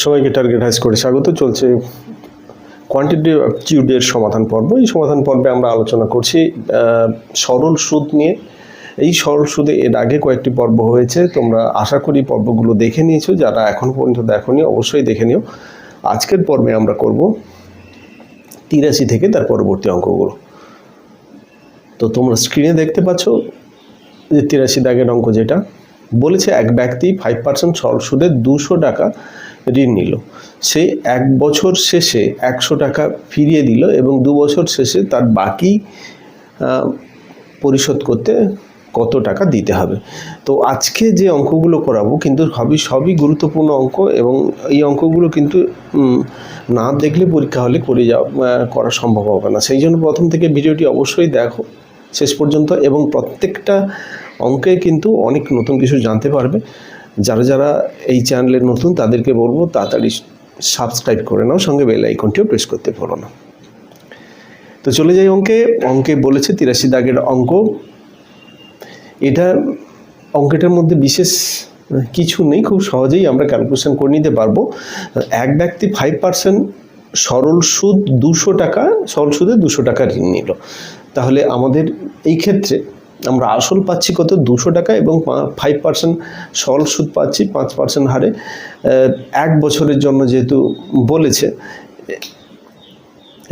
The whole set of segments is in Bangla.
সবাইকে টার্গেট হাইস করে স্বাগত। চলছে কোয়ান্টিটেটিভ অ্যাপটিটিউডের সমাধান পর্ব। এই সমাধান পর্বে আমরা আলোচনা করছি সরল সুদ নিয়ে। এই সরল সুদে এর আগে কয়েকটি পর্ব হয়েছে, তোমরা আশা করি পর্বগুলো দেখে নিয়েছো। যারা এখন পর্যন্ত দেখোনি অবশ্যই দেখে নিও। আজকের পর্বে আমরা করব 83 থেকে তার পরবর্তী অঙ্কগুলো। তো তোমরা স্ক্রিনে দেখতে পাচ্ছ যে 83 দাগের অঙ্ক যেটা বলেছে, এক ব্যক্তি 5% সরল সুদে 200 টাকা ঋণ নিল। সে 1 বছর শেষে 100 টাকা ফিরিয়ে দিল এবং 2 বছর শেষে তার বাকি পরিশোধ করতে কত টাকা দিতে হবে। তো আজকে যে অঙ্কগুলো করাবো কিন্তু সবই গুরুত্বপূর্ণ অঙ্ক, এবং এই অঙ্কগুলো কিন্তু না দেখলে পরীক্ষা হলে করা সম্ভব হবে না। সেই জন্য প্রথম থেকে ভিডিওটি অবশ্যই দেখো শেষ পর্যন্ত, এবং প্রত্যেকটা অঙ্কে কিন্তু অনেক নতুন কিছু জানতে পারবে। যারা এই চ্যানেলে নতুন তাদেরকে বলবো তাড়াতাড়ি সাবস্ক্রাইব করে নাও, সঙ্গে বেল আইকনটিও প্রেস করতে ভুলো না। তো চলে যাই অঙ্কে বলেছে 83 দাগের অঙ্ক। অঙ্কটার মধ্যে বিশেষ কিছু নেই, খুব সহজেই আমরা ক্যালকুলেশন করে নিতে পারবো। এক ব্যক্তি 5% সরল সুদ 200 টাকা, সরল সুদে 200 টাকা ঋণ নিল। তাহলে আমাদের এই ক্ষেত্রে আমরা আসল পাচ্ছি কত, 200 টাকা, এবং 5% সরল সুদ পাচ্ছি 5% হারে 1 বছরের জন্য যেহেতু বলেছে,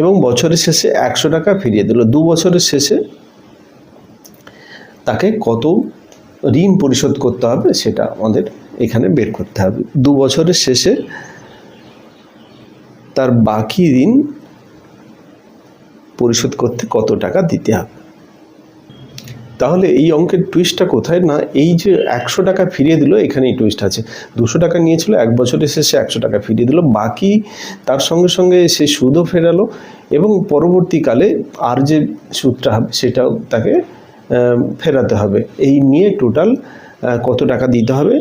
এবং বছরের শেষে 100 টাকা ফিরিয়ে দিল। 2 বছরের শেষে তাকে কত ঋণ পরিশোধ করতে হবে সেটা আমাদের এখানে বের করতে হবে। 2 বছরের শেষে তার বাকি ঋণ পরিশোধ করতে কত টাকা দিতে হবে। তাহলে এই অঙ্কের টুইস্টটা কোথায় না, এই যে 100 টাকা ফিরিয়ে দিল, এখানেই টুইস্ট আছে। 200 টাকা নিয়েছিল, 1 বছরের শেষে 100 টাকা ফিরিয়ে দিল, বাকি তার সঙ্গে সঙ্গে সে সুদও ফেরালো, এবং পরবর্তীকালে আর যে সুদটা হবে সেটাও তাকে ফেরাতে হবে। এই নিয়ে টোটাল কত টাকা দিতে হবে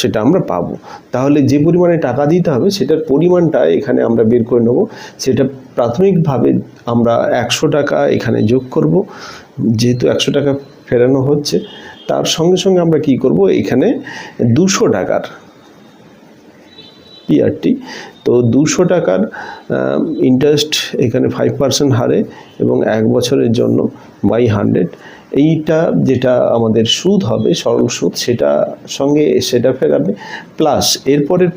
সেটা আমরা পাবো। তাহলে যে পরিমাণে টাকা দিতে হবে সেটার পরিমাণটা এখানে আমরা বের করে নেব। সেটা প্রাথমিকভাবে আমরা 100 টাকা এখানে যোগ করব, যেহেতু 100 টাকা ফেরানো হচ্ছে। তার সঙ্গে সঙ্গে আমরা কি করব, এখানে 200 টাকার পিআরটি, তো 200 টাকার ইন্টারেস্ট এখানে 5% হারে এবং 1 বছরের জন্য বাই 100, এইটা যেটা আমাদের সুদ হবে সরল সুদ সেটা সঙ্গে সেটা ফেরাবে, প্লাস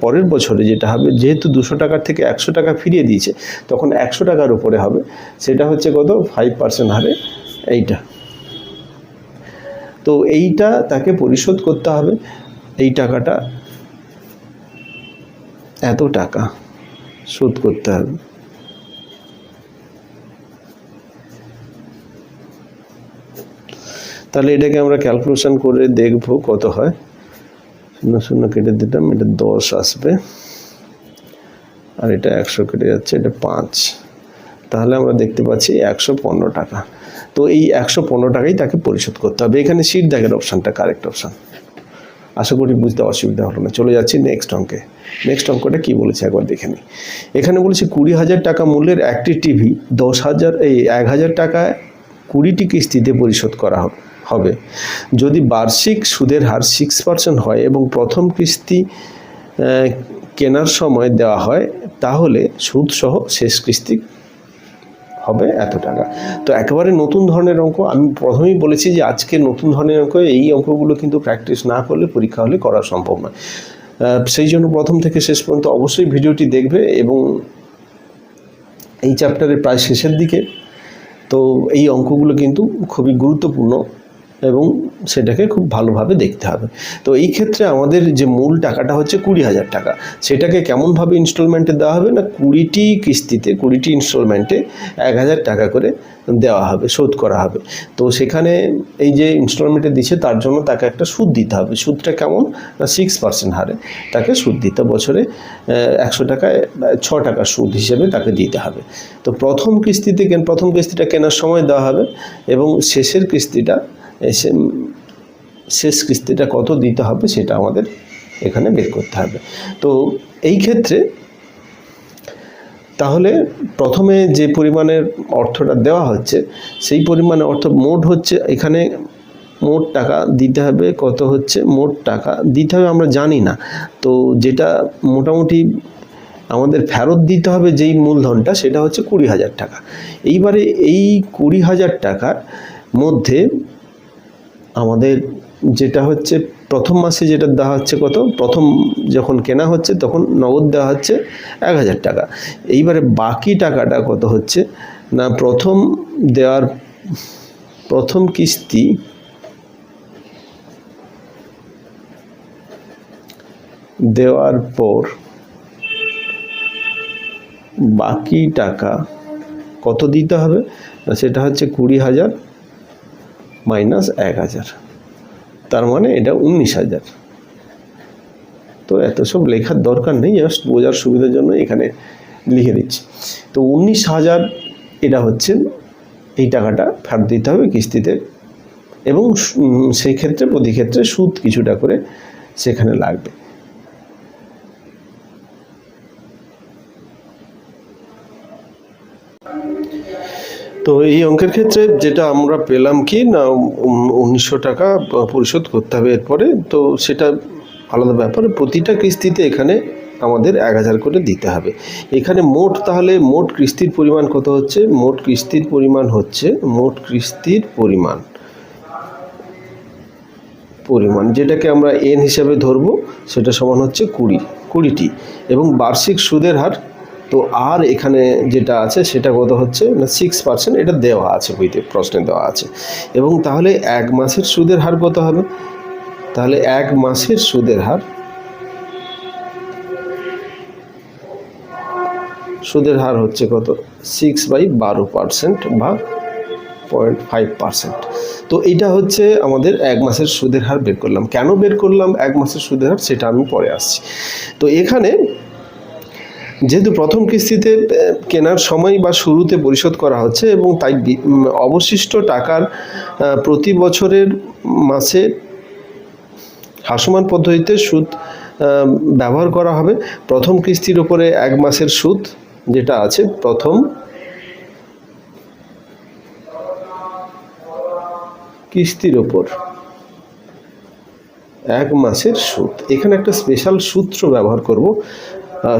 পরের বছরে যেটা হবে, যেহেতু 200 টাকার থেকে 100 টাকা ফিরিয়ে দিয়েছে তখন 100 টাকার উপরে হবে, সেটা হচ্ছে কত, 5% হারে এইটা। তো এইটা তাকে পরিশোধ করতে হবে। এই টাকাটা এত টাকা শোধ করতে হবে। তাহলে এটাকে আমরা ক্যালকুলেশন করে দেখব কত হয়। 0 কেটে দিলাম, এটা 10 আসবে, আর এটা 100 কেটে যাচ্ছে, এটা 5। তাহলে আমরা দেখতে পাচ্ছি 115 টাকা। তো এই 115 টাকাই তাকে পরিশোধ করতে হবে। এখানে সিট দাগের অপশানটা কারেক্ট অপশান। আশা করি বুঝতে অসুবিধা হলো না। চলে যাচ্ছি নেক্সট অঙ্কে। নেক্সট অঙ্কটা কি বলেছে একবার দেখে নিই। এখানে বলেছে 20,000 টাকা মূল্যের একটি টিভি 1,000 টাকায় 20টি কিস্তিতে পরিশোধ করা হবে। যদি বার্ষিক সুদের হার 6% হয় এবং প্রথম কিস্তি কেনার সময় দেওয়া হয়, তাহলে সুদ সহ শেষ কিস্তি হবে এত টাকা। তো একেবারে নতুন ধরনের অঙ্ক। আমি প্রথমেই বলেছি যে আজকে নতুন ধরনের অঙ্ক, এই অঙ্কগুলো কিন্তু প্র্যাকটিস না করলে পরীক্ষা হলে করা সম্ভব নয়। সেই জন্য প্রথম থেকে শেষ পর্যন্ত অবশ্যই ভিডিওটি দেখবে, এবং এই চ্যাপ্টারের প্রায় শেষের দিকে। তো এই অঙ্কগুলো কিন্তু খুবই গুরুত্বপূর্ণ এবং সেটাকে খুব ভালোভাবে দেখতে হবে। তো এই ক্ষেত্রে আমাদের যে মূল টাকাটা হচ্ছে 20,000 টাকা, সেটাকে কেমনভাবে ইনস্টলমেন্টে দেওয়া হবে না, 20টি কিস্তিতে 20টি ইনস্টলমেন্টে 1,000 টাকা করে দেওয়া হবে, শোধ করা হবে। তো সেখানে এই যে ইনস্টলমেন্টে দিচ্ছে তার জন্য তাকে একটা সুদ দিতে হবে। সুদটা কেমন না, 6% হারে তাকে সুদ দিতে, বছরে 100 টাকায় 6 টাকা সুদ হিসেবে তাকে দিতে হবে। তো প্রথম কিস্তিটা কেনার সময় দেওয়া হবে, এবং শেষ কিস্তিটা কত দিতে হবে সেটা আমাদের এখানে বের করতে হবে। তো এই ক্ষেত্রে তাহলে প্রথমে যে পরিমাণের অর্থটা দেওয়া হচ্ছে সেই পরিমাণে অর্থ মোট হচ্ছে, এখানে মোট টাকা দিতে হবে কত হচ্ছে, মোট টাকা দিতে হবে আমরা জানি না। তো যেটা মোটামুটি আমাদের ফেরত দিতে হবে যেই মূলধনটা, সেটা হচ্ছে 20,000 টাকা। এইবারে এই 20,000 টাকার মধ্যে আমাদের যেটা হচ্ছে প্রথম মাসে যেটা দেওয়া হচ্ছে কত, প্রথম যখন কেনা হচ্ছে তখন নগদ দেওয়া হচ্ছে 1,000 টাকা। এইবারে বাকি টাকাটা কত হচ্ছে না, প্রথম কিস্তি দেওয়ার পর বাকি টাকা কত দিতে হবে, সেটা হচ্ছে 20,000 মাইনাস 1,000, তার মানে এটা 19,000। তো এত সব লেখার দরকার নেই, জাস্ট বোঝার সুবিধার জন্য এখানে লিখে দিচ্ছি। তো 19,000 এটা হচ্ছে এই টাকাটা ফেরত দিতে হবে কিস্তিতে, এবং সেই ক্ষেত্রে প্রতি ক্ষেত্রে সুদ কিছুটা করে সেখানে লাগবে। তো এই অঙ্কের ক্ষেত্রে যেটা আমরা পেলাম কি না, 1900 টাকা পরিশোধ করতে হবে এরপরে। তো সেটা আলাদা ব্যাপার, প্রতিটা কিস্তিতে এখানে আমাদের 1,000 করে দিতে হবে। এখানে তাহলে মোট কিস্তির পরিমাণ কত হচ্ছে, মোট কিস্তির পরিমাণ যেটাকে আমরা এন হিসাবে ধরবো, সেটা সমান হচ্ছে 20টি, এবং বার্ষিক সুদের হার। তো আর এখানে যেটা আছে সেটা কত হচ্ছে না 6%, এটা দেওয়া আছে বইতে, প্রশ্নে দেওয়া আছে। এবং তাহলে 1 মাসের সুদের হার কত হবে, তাহলে 1 মাসের সুদের হার হচ্ছে কত, 6/12% বা 0.5%। তো এটা হচ্ছে আমাদের 1 মাসের সুদের হার বের করলাম। কেন বের করলাম 1 মাসের সুদের হার, সেটা আমি পরে আসছি। তো এখানে যেহেতু প্রথম কিস্তিতে কেনার সময় বা শুরুতে পরিশোধ করা হচ্ছে, এবং তাই অবশিষ্ট টাকার প্রতি বছরের মাসে হাসমান পদ্ধতিতে সুদ ব্যবহার করা হবে। প্রথম কিস্তির উপরে 1 মাসের সুদ যেটা আছে, প্রথম কিস্তির ওপর 1 মাসের সুদ। এখানে একটা স্পেশাল সূত্র ব্যবহার করব,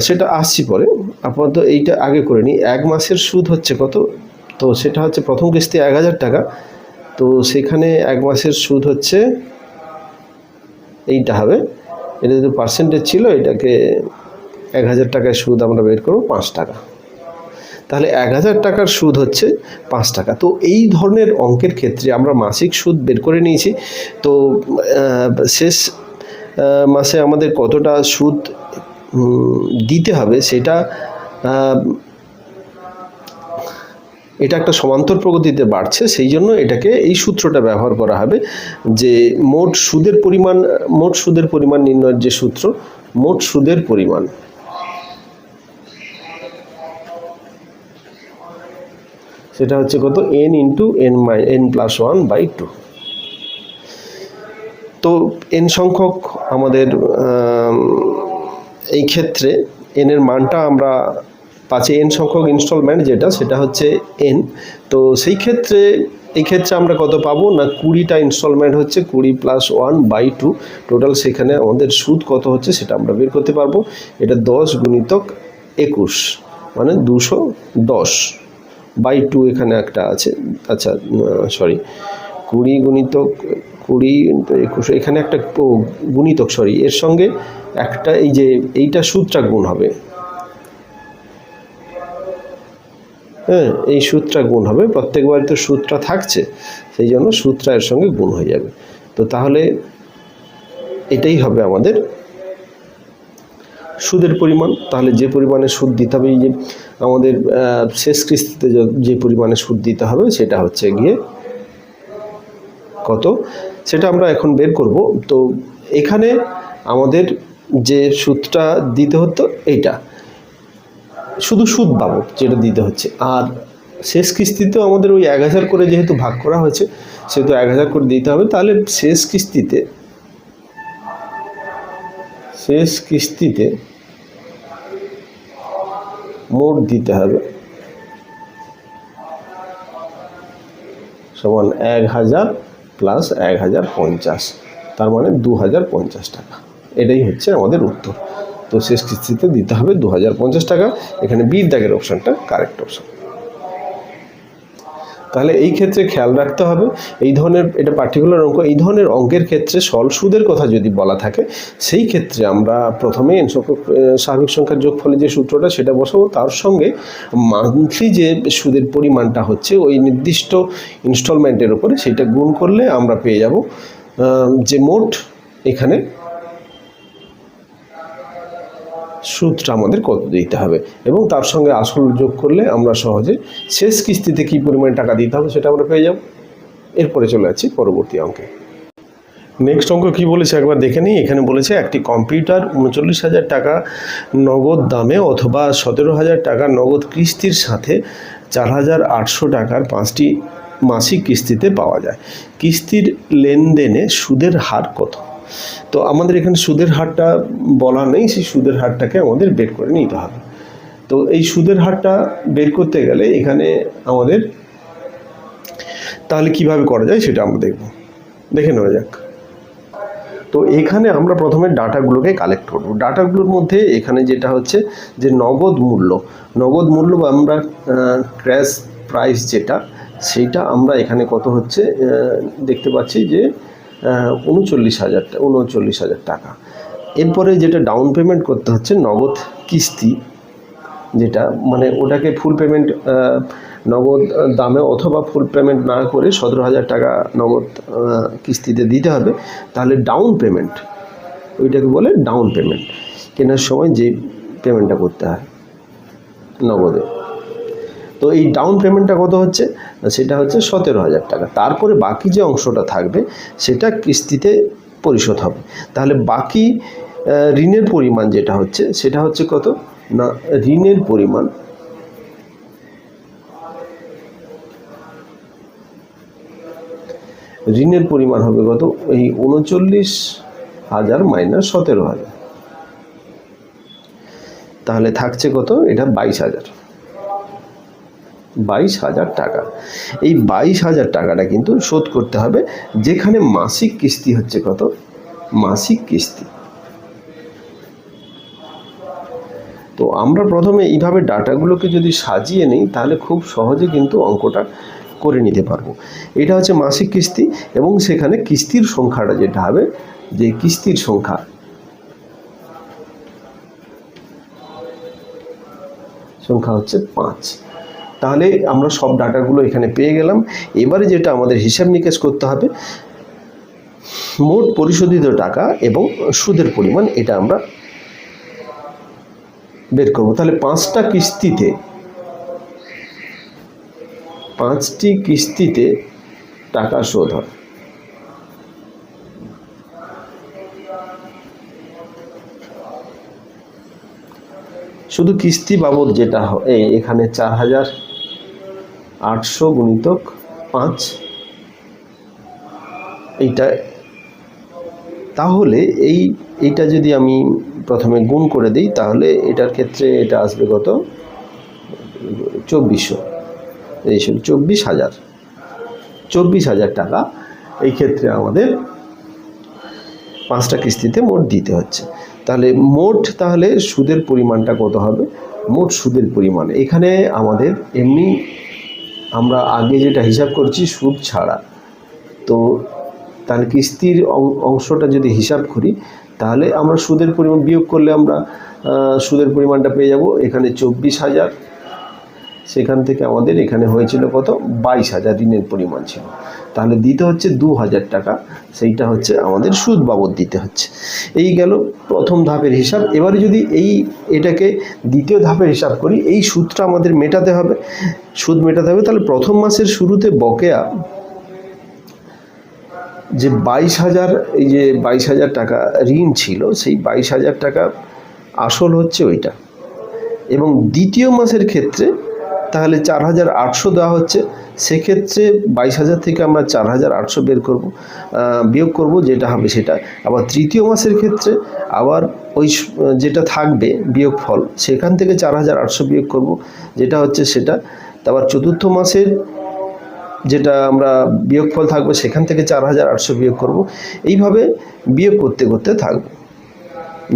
সেটা আসছি পরে। আপাতত এইটা আগে করে নিই। 1 মাসের সুদ হচ্ছে কত, তো সেটা হচ্ছে প্রথম কিস্তি 1,000 টাকা। তো সেখানে 1 মাসের সুদ হচ্ছে এইটা হবে, এটা যদি পার্সেন্টেজ ছিল, এটাকে 1,000 টাকায় সুদ আমরা বের করবো 5 টাকা। তাহলে 1,000 টাকার সুদ হচ্ছে 5 টাকা। তো এই ধরনের অঙ্কের ক্ষেত্রে আমরা মাসিক সুদ বের করে নিয়েছি। তো শেষ মাসে আমাদের কতটা সুদ দিতে হবে, সেটা এটা একটা সমান্তর প্রগতিতে বাড়ছে, সেই জন্য এটাকে এই সূত্রটা ব্যবহার করা হবে, যে মোট সুদের পরিমাণ নির্ণয়ের যে সূত্র, মোট সুদের পরিমাণ সেটা হচ্ছে কত, n ইন্টু n+1/2। তো n সংখ্যক আমাদের এই ক্ষেত্রে n এর মানটা আমরা পাচ্ছি, n সংখ্যক ইনস্টলমেন্ট যেটা, সেটা হচ্ছে n। তো এই ক্ষেত্রে আমরা কত পাবো না, 20টা ইনস্টলমেন্ট হচ্ছে 20 + 1/2 টোটাল। সেখানে আমাদের সুদ কত হচ্ছে সেটা আমরা বের করতে পারবো। এটা 10 × 21 মানে 210/2 এখানে একটা আছে, আচ্ছা সরি, 20 × 20 × 21 এখানে একটা গুণিতক, সরি, এর সঙ্গে একটা এইটা সুদটা গুণ হবে, হ্যাঁ, এই সূত্রটা গুণ হবে। প্রত্যেকবার তো সূত্রটা থাকছে, সেই জন্য সূত্রটা এর সঙ্গে গুণ হয়ে যাবে। তো তাহলে এটাই হবে আমাদের সুদের পরিমাণ। তাহলে যে পরিমাণে সুদ দিতে হবে, এই যে আমাদের শেষ কিস্তিতে যে পরিমাণে সুদ দিতে হবে, সেটা হচ্ছে গিয়ে কত, সেটা আমরা এখন বের করব। তো এখানে আমাদের যে সুদটা দিতে হতো, এইটা শুধু সুদ বাবদ যেটা দিতে হচ্ছে, আর শেষ কিস্তিতেও আমাদের ওই 1,000 করে যেহেতু ভাগ করা হয়েছে, সেহেতু 1,000 করে দিতে হবে। তাহলে শেষ কিস্তিতে মোট দিতে হবে সমান 1,000 + 1,050, তার মানে 2,050 টাকা। এটাই হচ্ছে আমাদের উত্তর। তো শেষ কিস্তিতে দিতে হবে 2050 টাকা। এখানে বির দাগের অপশানটা কারেক্ট অপশান। তাহলে এই ক্ষেত্রে খেয়াল রাখতে হবে, এই ধরনের এটা পার্টিকুলার অঙ্ক, এই ধরনের অঙ্কের ক্ষেত্রে সরল সুদের কথা যদি বলা থাকে সেই ক্ষেত্রে আমরা প্রথমে স্বাভাবিক সংখ্যার যোগফলে যে সূত্রটা সেটা বসাবো, তার সঙ্গে মান্থলি যে সুদের পরিমাণটা হচ্ছে ওই নির্দিষ্ট ইনস্টলমেন্টের উপরে সেটা গুণ করলে আমরা পেয়ে যাব যে মোট এখানে সুদটা আমাদের কত দিতে হবে, এবং তার সঙ্গে আসল যোগ করলে আমরা সহজে শেষ কিস্তিতে কী পরিমাণ টাকা দিতে হবে সেটা আমরা পেয়ে যাব। এরপরে চলে যাচ্ছি পরবর্তী অঙ্কে। নেক্সট অঙ্ক কী বলেছে একবার দেখে নিই। এখানে বলেছে একটি কম্পিউটার 39,000 টাকা নগদ দামে অথবা 17,000 টাকা নগদ কিস্তির সাথে 4,800 টাকার 5টি মাসিক কিস্তিতে পাওয়া যায়। কিস্তির লেনদেনে সুদের হার কত? তো আমাদের এখানে সুদের হারটা বলা নেই, সেই সুদের হারটাকে আমাদের বের করে নিতে হবে। তো এই সুদের হারটা বের করতে গেলে এখানে আমাদের তাহলে কিভাবে করা যায় সেটা আমরা দেখে নেওয়া যাক। তো এখানে আমরা প্রথমে ডাটাগুলোকে কালেক্ট করব। ডাটাগুলোর মধ্যে এখানে যেটা হচ্ছে যে নগদ মূল্য বা আমরা ক্র্যাশ প্রাইস যেটা, সেইটা আমরা এখানে কত হচ্ছে দেখতে পাচ্ছি যে 39,000 টাকা। এরপরে যেটা ডাউন পেমেন্ট করতে হচ্ছে নগদ কিস্তি, যেটা মানে ওটাকে ফুল পেমেন্ট নগদ দামে অথবা ফুল পেমেন্ট না করে 17,000 টাকা নগদ কিস্তিতে দিতে হবে। তাহলে ডাউন পেমেন্ট, ওইটাকে বলে ডাউন পেমেন্ট, কেনার সময় যে পেমেন্টটা করতে হয় নগদে। তো এই ডাউন পেমেন্টটা কত হচ্ছে, সেটা হচ্ছে 17,000 টাকা। তারপরে বাকি যে অংশটা থাকবে সেটা কিস্তিতে পরিশোধ হবে। তাহলে বাকি ঋণের পরিমাণ যেটা হচ্ছে সেটা হচ্ছে কত না, ঋণের পরিমাণ হবে কত, এই 39,000 মাইনাস 17,000, তাহলে থাকছে কত, এটা 22,000 টাকা। এই 22,000 টাকাটা কিন্তু শোধ করতে হবে, যেখানে মাসিক কিস্তি হচ্ছে কত, মাসিক কিস্তি। তো আমরা প্রথমে এইভাবে ডাটাগুলোকে যদি সাজিয়ে নিই তাহলে খুব সহজে কিন্তু অঙ্কটা করে নিতে পারবো। এটা হচ্ছে মাসিক কিস্তি, এবং সেখানে কিস্তির সংখ্যাটা যেটা হবে, যে কিস্তির সংখ্যা হচ্ছে 5। তাহলে আমরা সব ডাটাগুলো এখানে পেয়ে গেলাম। এবারে যেটা আমাদের হিসাব নিকেশ করতে হবে, মোট পরিশোধিত টাকা এবং সুদের পরিমাণ, এটা আমরা বের করব। তাহলে 5টি কিস্তিতে টাকা শোধ হয়। শুধু কিস্তি বাবদ যেটা এখানে 4,800 গুণিতক 5, এইটা, তাহলে এইটা যদি আমি প্রথমে গুণ করে দিই তাহলে এটার ক্ষেত্রে এটা আসবে কত, 24,000 টাকা। এই ক্ষেত্রে আমাদের 5টা কিস্তিতে মোট দিতে হচ্ছে। তাহলে তাহলে সুদের পরিমাণটা কত হবে, মোট সুদের পরিমাণ এখানে আমাদের এমনি আমরা আগে যেটা হিসাব করছি সুদ ছাড়া, তো তাহলে কিস্তির অংশটা যদি হিসাব করি তাহলে আমরা সুদের পরিমাণ বিয়োগ করলে আমরা সুদের পরিমাণটা পেয়ে যাব এখানে 24,000। সেখান থেকে আমাদের এখানে হয়েছিল কত, 22,000 ঋণের পরিমাণ ছিল। তাহলে দিতে হচ্ছে 2,000 টাকা, সেইটা হচ্ছে আমাদের সুদ বাবদ দিতে হচ্ছে। এই গেল প্রথম ধাপের হিসাব। এবারে যদি এটাকে দ্বিতীয় ধাপের হিসাব করি, এই সুদটা আমাদের মেটাতে হবে, তাহলে প্রথম মাসের শুরুতে বকেয়া যে 22,000 টাকা ঋণ ছিল, সেই 22,000 টাকা আসল হচ্ছে ওইটা, এবং দ্বিতীয় মাসের ক্ষেত্রে তাহলে 4,800 দেওয়া হচ্ছে। সেক্ষেত্রে 22,000 থেকে আমরা 4,800 বিয়োগ করব, যেটা হবে সেটা। আবার তৃতীয় মাসের ক্ষেত্রে আবার ওই যেটা থাকবে বিয়োগফল, সেখান থেকে 4,800 বিয়োগ করব, যেটা হচ্ছে সেটা। তারপর চতুর্থ মাসের যেটা আমরা বিয়োগফল থাকবে সেখান থেকে 4,800 বিয়োগ করব। এইভাবে বিয়োগ করতে থাকব।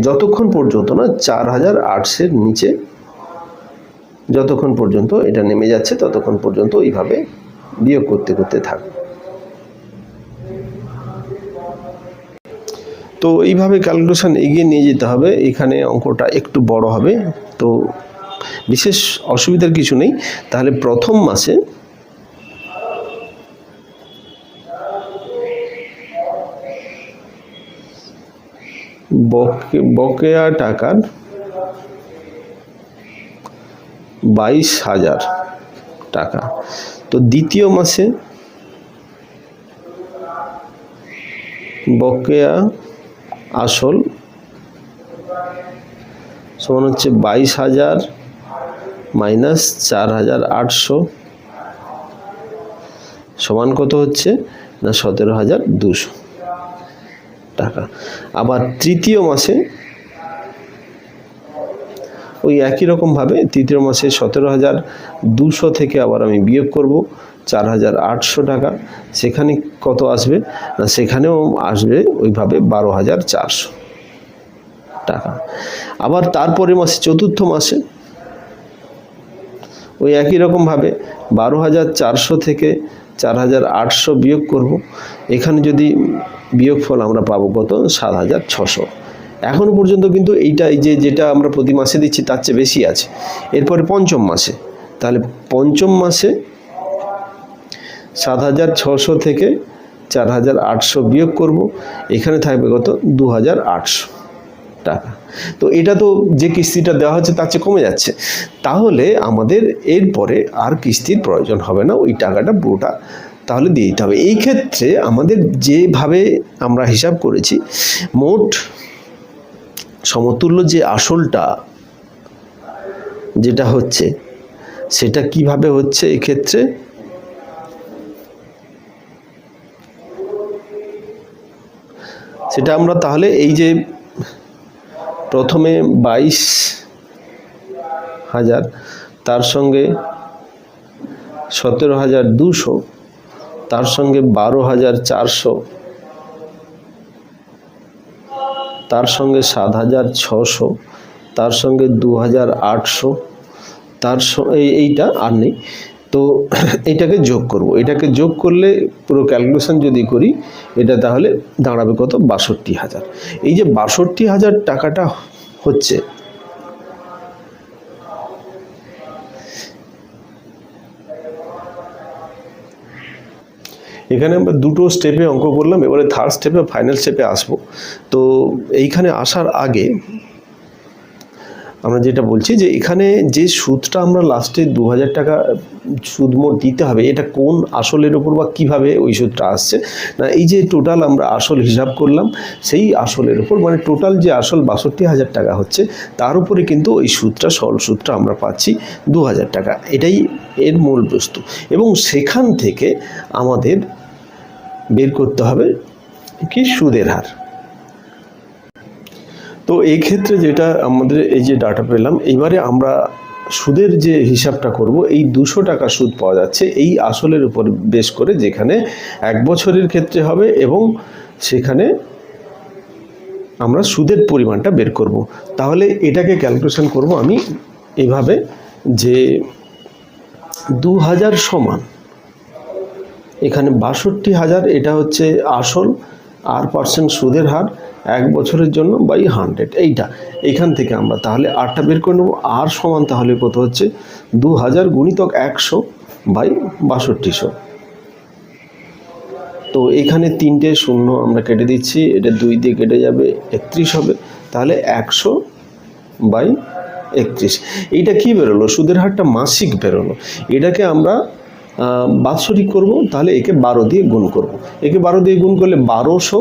যতক্ষণ পর্যন্ত না 4800-এর নিচে যতক্ষণ পর্যন্ত এটা নেমে যাচ্ছে ততক্ষণ পর্যন্ত এইভাবে বিয়োগ করতে করতে থাকবে। তো এইভাবে ক্যালকুলেশন এগিয়ে নিয়ে যেতে হবে। এখানে অঙ্কটা একটু বড় হবে, তো বিশেষ অসুবিধার কিছু নেই। তাহলে প্রথম মাসে বকেয়া টাকার 22,000 টাকা। তো দ্বিতীয় মাসে বকেয়া আসল সমান হচ্ছে 22,000 মাইনাস 4,800 সমান কত হচ্ছে না 17,200 টাকা। আবার তৃতীয় মাসে ওই একই রকমভাবে তৃতীয় মাসে 17,200 থেকে আবার আমি বিয়োগ করব 4,800 টাকা। সেখানে কত আসবে না সেখানেও আসবে ওইভাবে 12,400 টাকা। আবার তারপরের মাসে চতুর্থ মাসে ওই একই রকমভাবে 12,400 থেকে 4,800 বিয়োগ করব। এখানে যদি বিয়োগফল আমরা পাবো কত 7,600। এখনো পর্যন্ত কিন্তু এইটা এই যেটা আমরা প্রতি মাসে দিচ্ছি তার চেয়ে বেশি আছে। এরপরে পঞ্চম মাসে, তাহলে পঞ্চম মাসে 7,600 থেকে 4,800 বিয়োগ করব। এখানে থাকবে কত 2,800 টাকা। তো এটা তো যে কিস্তিটা দেওয়া হচ্ছে তার চেয়ে কমে যাচ্ছে, তাহলে আমাদের এরপরে আর কিস্তির প্রয়োজন হবে না, ওই টাকাটা পুরোটা তাহলে দিয়ে দিতে হবে। এই ক্ষেত্রে আমাদের যেভাবে আমরা হিসাব করেছি মোট সমতুল্য যে আসলটা যেটা হচ্ছে সেটা কিভাবে হচ্ছে এক্ষেত্রে সেটা আমরা তাহলে এই যে প্রথমে 22,000 তার সঙ্গে 17,200 তার সঙ্গে 12,400 তার সঙ্গে 7,600 তার সঙ্গে 2,800 তার এইটা আর নেই, তো এইটাকে যোগ করব। এটাকে যোগ করলে পুরো ক্যালকুলেশন যদি করি এটা তাহলে দাঁড়াবে কত 62,000। এই যে 62,000 টাকাটা হচ্ছে এখানে আমরা দুটো স্টেপে অঙ্ক করলাম, এবারে থার্ড স্টেপে ফাইনাল স্টেপে আসবো। তো এইখানে আসার আগে আমরা যেটা বলছি যে এখানে যে সুদটা আমরা লাস্টে 2,000 টাকা সুদ মোট দিতে হবে, এটা কোন আসলের উপর বা কিভাবে ওই সুদটা আসছে না এই যে টোটাল আমরা আসল হিসাব করলাম সেই আসলের উপর, মানে টোটাল যে আসল 62,000 টাকা হচ্ছে তার উপরে কিন্তু ওই সুদটা সরল সুদটা আমরা পাচ্ছি 2,000 টাকা। এটাই এর মূল বস্তু, এবং সেখান থেকে আমাদের বের করতে হবে কি সুদের হার। তো এই ক্ষেত্রে যেটা আমাদের এই যে ডাটা পেলাম, এইবারে আমরা সুদের যে হিসাবটা করব, এই 200 টাকা সুদ পাওয়া যাচ্ছে এই আসলের উপর বেশ করে, যেখানে 1 বছরের ক্ষেত্রে হবে, এবং সেখানে আমরা সুদের পরিমাণটা বের করব। তাহলে এটাকে ক্যালকুলেশন করব আমি এইভাবে যে 2,000 সমান এখানে 62,000 এটা হচ্ছে আসল, আর পার্সেন্ট সুদের হার 1 বছরের জন্য বাই 100, এইখান থেকে আমরা তাহলে আরটা বের করে নেব। আর সমান তাহলে কত হচ্ছে 2,000 গুণিতক 100 বাই 6200। তো এখানে 3টে শূন্য আমরা কেটে দিচ্ছি, এটা 2 দিয়ে কেটে যাবে 31 হবে, তাহলে 100 বাই 31। এইটা কি বেরোলো সুদের হারটা মাসিক বেরোলো। এটাকে আমরা বাৎসরিক করব, তাহলে একে 12 দিয়ে গুণ করব। একে 12 দিয়ে গুণ করলে 1200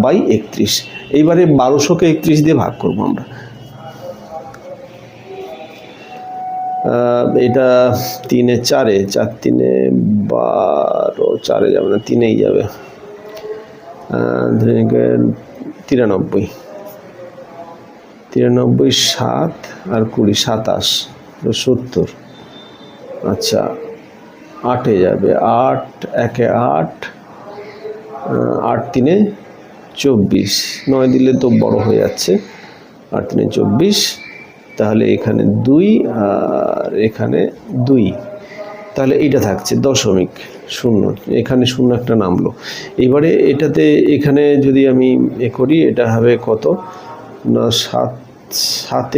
বাই 31। এইবারে 1200কে 31 দিয়ে ভাগ করব আমরা। এটা 3 এ 4 এ 4 3 এ 12, 4 এ যাবে না 3 এই যাবে, 93 7 আর 20 27 70। আচ্ছা 8 এ যাবে, 8 1 এ 8, 8 3 এ 24, 9 দিলে তো বড় হয়ে যাচ্ছে, 8 3 24, তাহলে এখানে 2 আর এখানে 2, তাহলে এইটা থাকছে 0.0, এখানে 0 একটা নামলো। এবারে এটাতে এখানে যদি আমি এ করি, এটা হবে কত না 7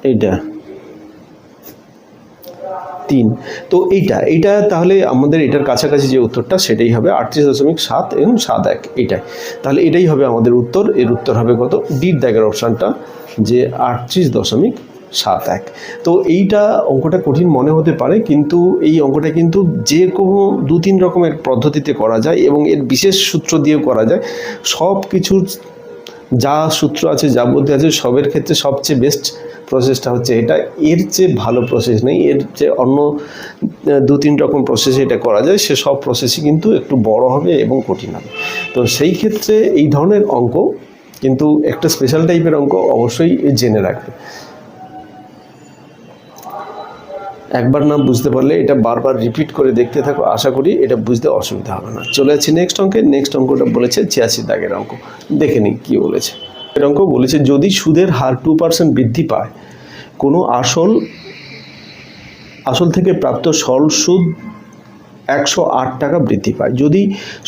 এইটা 3, তো এইটা তাহলে আমাদের এটার কাছাকাছি যে উত্তরটা সেটাই হবে 38.7 এবং 7 এইটাই, তাহলে এটাই হবে আমাদের উত্তর। এর উত্তর হবে কত, ডির দাগের অপশানটা, যে 38.71। তো এইটা অঙ্কটা কঠিন মনে হতে পারে, কিন্তু এই অঙ্কটা কিন্তু যে কোনো 2-3 রকমের পদ্ধতিতে করা যায় এবং এর বিশেষ সূত্র দিয়েও করা যায়। সব কিছুর যা সূত্র আছে, যা বুদ্ধি আছে, সবের ক্ষেত্রে সবচেয়ে বেস্ট প্রসেসটা হচ্ছে এটা। এর চেয়ে ভালো প্রসেস নেই, এর চেয়ে অন্য 2-3 রকম প্রসেসে এটা করা যায়, সে সব প্রসেসই কিন্তু একটু বড় হবে এবং কঠিন হবে। তো সেই ক্ষেত্রে এই ধরনের অঙ্ক কিন্তু একটা স্পেশাল টাইপের অঙ্ক অবশ্যই জেনে রাখবে। একবার না বুঝতে পারলে এটা বারবার রিপিট করে দেখতে থাকো, আশা করি এটা বুঝতে অসুবিধা হবে না। চলে যাচ্ছি নেক্সট অঙ্কে। নেক্সট অঙ্কটা বলেছে 86 দাগের অঙ্ক, দেখে নিই কী বলেছে। এর অঙ্ক বলেছে যদি সুদের হার 2% বৃদ্ধি পায়, কোনো আসল থেকে প্রাপ্ত সরল সুদ 108 টাকা বৃদ্ধি পায়। যদি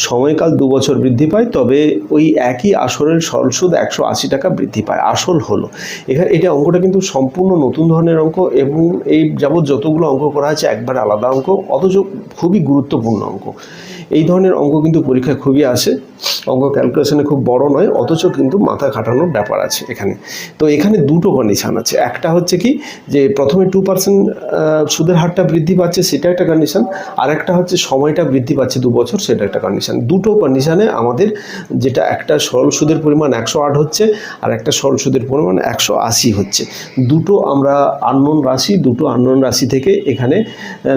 সময়কাল 2 বছর বৃদ্ধি পায়, তবে ওই একই আসলের সরল সুদ 180 টাকা বৃদ্ধি পায়। আসল হলো এখানে, এটা অঙ্কটা কিন্তু সম্পূর্ণ নতুন ধরনের অঙ্ক এবং এই যাবৎ যতগুলো অঙ্ক করা আছে একবার আলাদা অঙ্ক, অথচ খুবই গুরুত্বপূর্ণ অঙ্ক। এই ধরনের অঙ্ক কিন্তু পরীক্ষায় খুবই আসে। অঙ্ক ক্যালকুলেশনে খুব বড় নয়, অথচ কিন্তু মাথা খাটানোর ব্যাপার আছে এখানে। তো এখানে দুটো কন্ডিশান আছে। একটা হচ্ছে কি, যে প্রথমে 2% সুদের হারটা বৃদ্ধি পাচ্ছে, সেটা একটা কন্ডিশান। আর একটা হচ্ছে সময়টা বৃদ্ধি পাচ্ছে 2 বছর, সেটা একটা কন্ডিশান। দুটো কন্ডিশানে আমাদের যেটা একটা সরল সুদের পরিমাণ 108 হচ্ছে আর একটা সরল সুদের পরিমাণ 180 হচ্ছে। দুটো আমরা আননোন রাশি, দুটো আননোন রাশি থেকে এখানে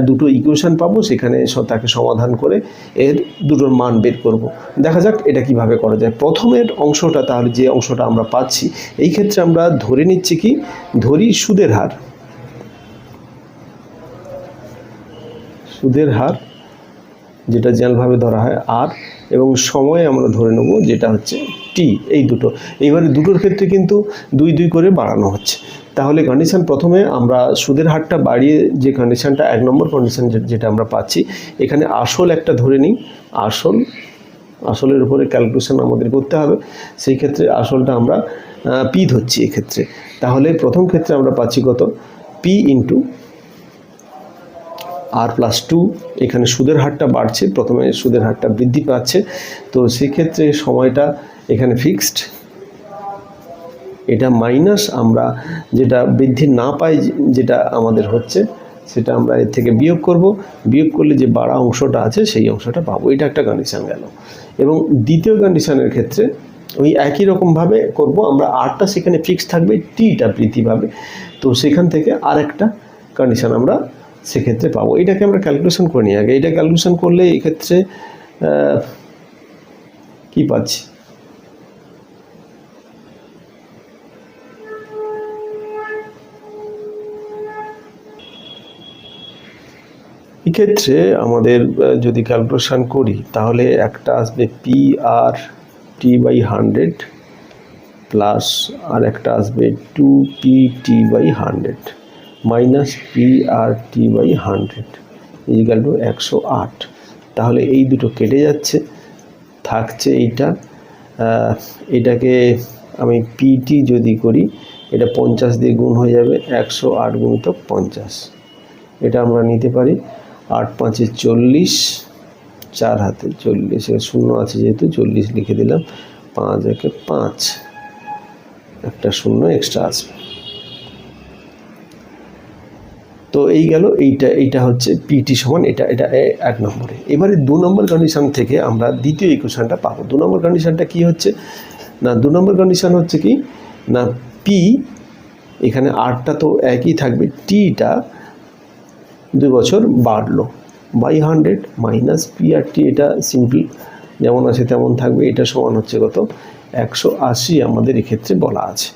দুটো ইকুয়েশন পাবো, সেখানে তাকে সমাধান করে এর দুটোর মান বের করব। দেখা যাক এটা কিভাবে করা যায়। প্রথমের অংশটা, তাহলে যে অংশটা আমরা পাচ্ছি, এই ক্ষেত্রে আমরা ধরে নিচ্ছি কি, ধরি সুদের হার যেটা জেনারেলভাবে ধরা হয় আর, এবং সময় আমরা ধরে নেব যেটা হচ্ছে টি, এই দুটো। এইবারে দুটোর ক্ষেত্রে কিন্তু 2 করে বাড়ানো হচ্ছে। তাহলে কন্ডিশন, প্রথমে আমরা সুদের হারটা বাড়িয়ে যে কন্ডিশনটা 1 নম্বর কন্ডিশন যেটা আমরা পাচ্ছি, এখানে আসল একটা ধরে নিই। আসলের উপরে ক্যালকুলেশন আমাদের করতে হবে, সেই ক্ষেত্রে আসলটা আমরা পি ধরছি এক্ষেত্রে। তাহলে প্রথম ক্ষেত্রে আমরা পাচ্ছি কত, পি ইন্টু r+2। এখানে সুদের হারটা বাড়ছে, প্রথমে সুদের হারটা বৃদ্ধি পাচ্ছে, তো সেক্ষেত্রে সময়টা এখানে ফিক্সড। এটা মাইনাস আমরা যেটা বৃদ্ধি না পাই, যেটা আমাদের হচ্ছে, সেটা আমরা এর থেকে বিয়োগ করব। বিয়োগ করলে যে বাড়া অংশটা আছে সেই অংশটা পাবো। এটা একটা কন্ডিশান গেল। এবং দ্বিতীয় কন্ডিশনের ক্ষেত্রে ওই একই রকমভাবে করব আমরা, আরটা সেখানে ফিক্স থাকবে, টিটা বৃদ্ধি পাবে, তো সেখান থেকে আর একটা কন্ডিশান আমরা সেক্ষেত্রে পাবো। এটাকে আমরা ক্যালকুলেশন করে নিই আগে। এটা ক্যালকুলেশন করলে এক্ষেত্রে কি পাচ্ছি, এক্ষেত্রে আমাদের যদি ক্যালকুলেশন করি, তাহলে একটা আসবে PR/T/100 প্লাস আর একটা আসবে 2PT/100 minus PR/T/100 equal to 108। তাহলে এই দুটো কেটে যাচ্ছে, থাকছে এটাকে আমি PT যদি করি, এটা 50 দিয়ে গুণ হয়ে যাবে, 108 গুণিতক 50। এটা আমরা নিতে পারি 8 5 40, 4 হাতে 40, 0 আছে যেহেতু 40 লিখে দিলাম, 5 1 5, একটা 0 এক্সট্রা আসবে। তো এই গেল, এইটা হচ্ছে পিটি সমান এটা 1 নম্বরে। এবারে 2 নম্বর কন্ডিশন থেকে আমরা দ্বিতীয় ইকুয়েশনটা পাবো। 2 নম্বর কন্ডিশনটা কি হচ্ছে না, 2 নম্বর কন্ডিশন হচ্ছে কি না, পি এখানে আরটা তো একই থাকবে, টিটা 2 বছর বাড়লো বাই 100 মাইনাস PR/T, এটা সিম্পল যেমন আছে তেমন থাকবে। এটা সমান হচ্ছে কত, 180 আমাদের এক্ষেত্রে বলা আছে।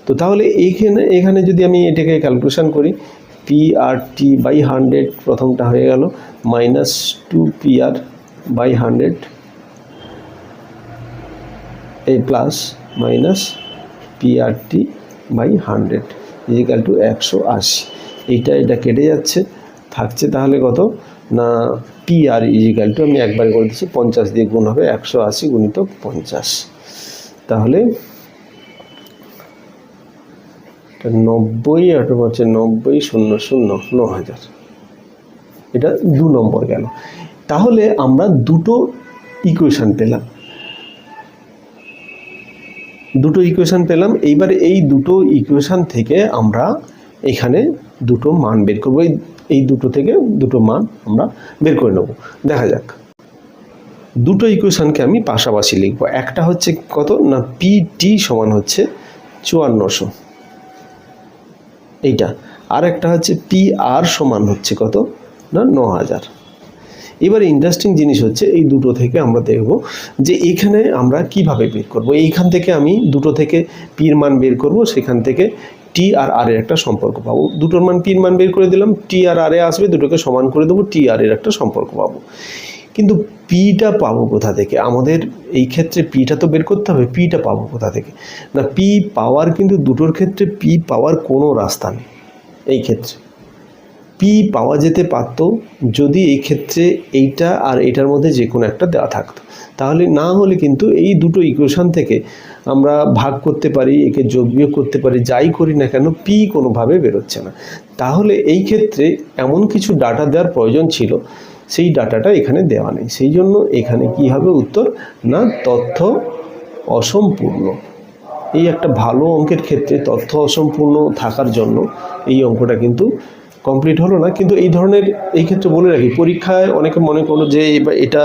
তো তাহলে এখানে যদি আমি এটাকে ক্যালকুলেশন করি, PR/100 প্রথমটা হয়ে গেল -2PR/100 এই প্লাস -PR/100 ইজিক্যাল টু 180। এটা কেটে যাচ্ছে, থাকছে তাহলে কত না PR ইজিক্যাল টু, আমি একবার করে দিচ্ছি, 50 দিয়ে গুণ হবে 180 গুণিত 50, তাহলে 90 আর হচ্ছে 90 00 9000। এটা 2 নম্বর গেল। তাহলে আমরা দুটো ইকুয়েশন পেলাম। এইবারে এই দুটো ইকুয়েশন থেকে আমরা এখানে দুটো মান বের করব। এই দুটো থেকে দুটো মান আমরা বের করে নেব। দেখা যাক, দুটো ইকুয়েশনকে আমি পাশাপাশি লিখব। একটা হচ্ছে কত না PT সমান হচ্ছে 5400 এইটা, আর একটা হচ্ছে PR সমান হচ্ছে কত না 9000। এবার ইন্টারেস্টিং জিনিস হচ্ছে এই দুটো থেকে আমরা দেখব যে এখানে আমরা কিভাবে বের করব। এইখান থেকে আমি দুটো থেকে পির মান বের করব, সেখান থেকে টি আর আর এর একটা সম্পর্ক পাবো। দুটোর মান পির মান বের করে দিলাম, টি আর আর এ আসবে, দুটোকে সমান করে দেবো, টি আর এর একটা সম্পর্ক পাবো। কিন্তু পিটা পাবো কোথা থেকে? আমাদের এই ক্ষেত্রে পিটা তো বের করতে হবে। পিটা পাবো কোথা থেকে না পি পাওয়ার কিন্তু দুটোর ক্ষেত্রে পি পাওয়ার কোনো রাস্তা নেই। এই ক্ষেত্রে পি পাওয়া যেতে পারত যদি এই ক্ষেত্রে এইটা আর এটার মধ্যে যে কোনো একটা দেওয়া থাকতো, তাহলে না হলে কিন্তু এই দুটো ইকুয়েশন থেকে আমরা ভাগ করতে পারি, একে যোগ বিয়োগ করতে পারি, যাই করি না কেন পি কোনোভাবে বেরোচ্ছে না। তাহলে এই ক্ষেত্রে এমন কিছু ডাটা দেওয়ার প্রয়োজন ছিল, সেই ডাটাটা এখানে দেওয়া নেই। সেই জন্য এখানে কি হবে উত্তর না তথ্য অসম্পূর্ণ। এই একটা ভালো অঙ্কের ক্ষেত্রে তথ্য অসম্পূর্ণ থাকার জন্য এই অঙ্কটা কিন্তু কমপ্লিট হলো না। কিন্তু এই ধরনের, এই ক্ষেত্রে বলে রাখি, পরীক্ষায় অনেকে মনে করলো যে এটা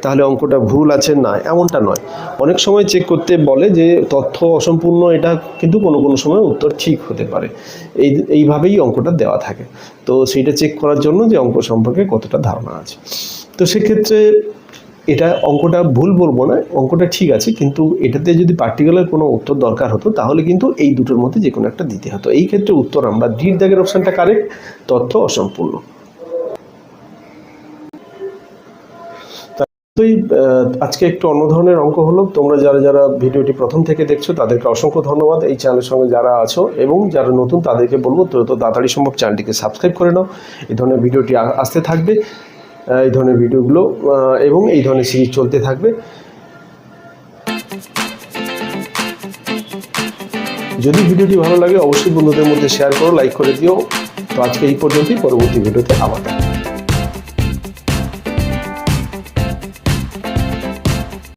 তাহলে অঙ্কটা ভুল আছে, না এমনটা নয়। অনেক সময় চেক করতে বলে যে তথ্য অসম্পূর্ণ, এটা কিন্তু কোনো কোনো সময় উত্তর ঠিক হতে পারে। এইভাবেই অঙ্কটা দেওয়া থাকে। তো সেইটা চেক করার জন্য যে অঙ্ক সম্পর্কে কতটা ধারণা আছে। তো সেক্ষেত্রে এটা অঙ্কটা ভুল বলবো না, অঙ্কটা ঠিক আছে, কিন্তু এটাতে যদি পার্টিকুলার কোনো উত্তর দরকার হতো তাহলে কিন্তু এই দুটোর মধ্যে যে কোনো একটা দিতে হতো। এই ক্ষেত্রে উত্তর আমরা ডির দাগের অপশানটা কারেক্ট, তথ্য অসম্পূর্ণ। তো আজকে একটু অন্য ধরনের অঙ্ক হলো। তোমরা যারা ভিডিওটি প্রথম থেকে দেখছো তাদেরকে অসংখ্য ধন্যবাদ। এই চ্যানেলের সঙ্গে যারা আছো এবং যারা নতুন তাদেরকে বলবো তো তাড়াতাড়ি সম্ভব চ্যানেলটিকে সাবস্ক্রাইব করে নাও। এই ধরনের ভিডিওটি আসতে থাকবে, এই ধরনের ভিডিওগুলো এবং এই ধরনের সিরিজ চলতে থাকবে। যদি ভিডিওটি ভালো লাগে অবশ্যই বন্ধুদের মধ্যে শেয়ার করো, লাইক করে দিও। তো আজকে এই পর্যন্তই, পরবর্তী ভিডিওতে আবার।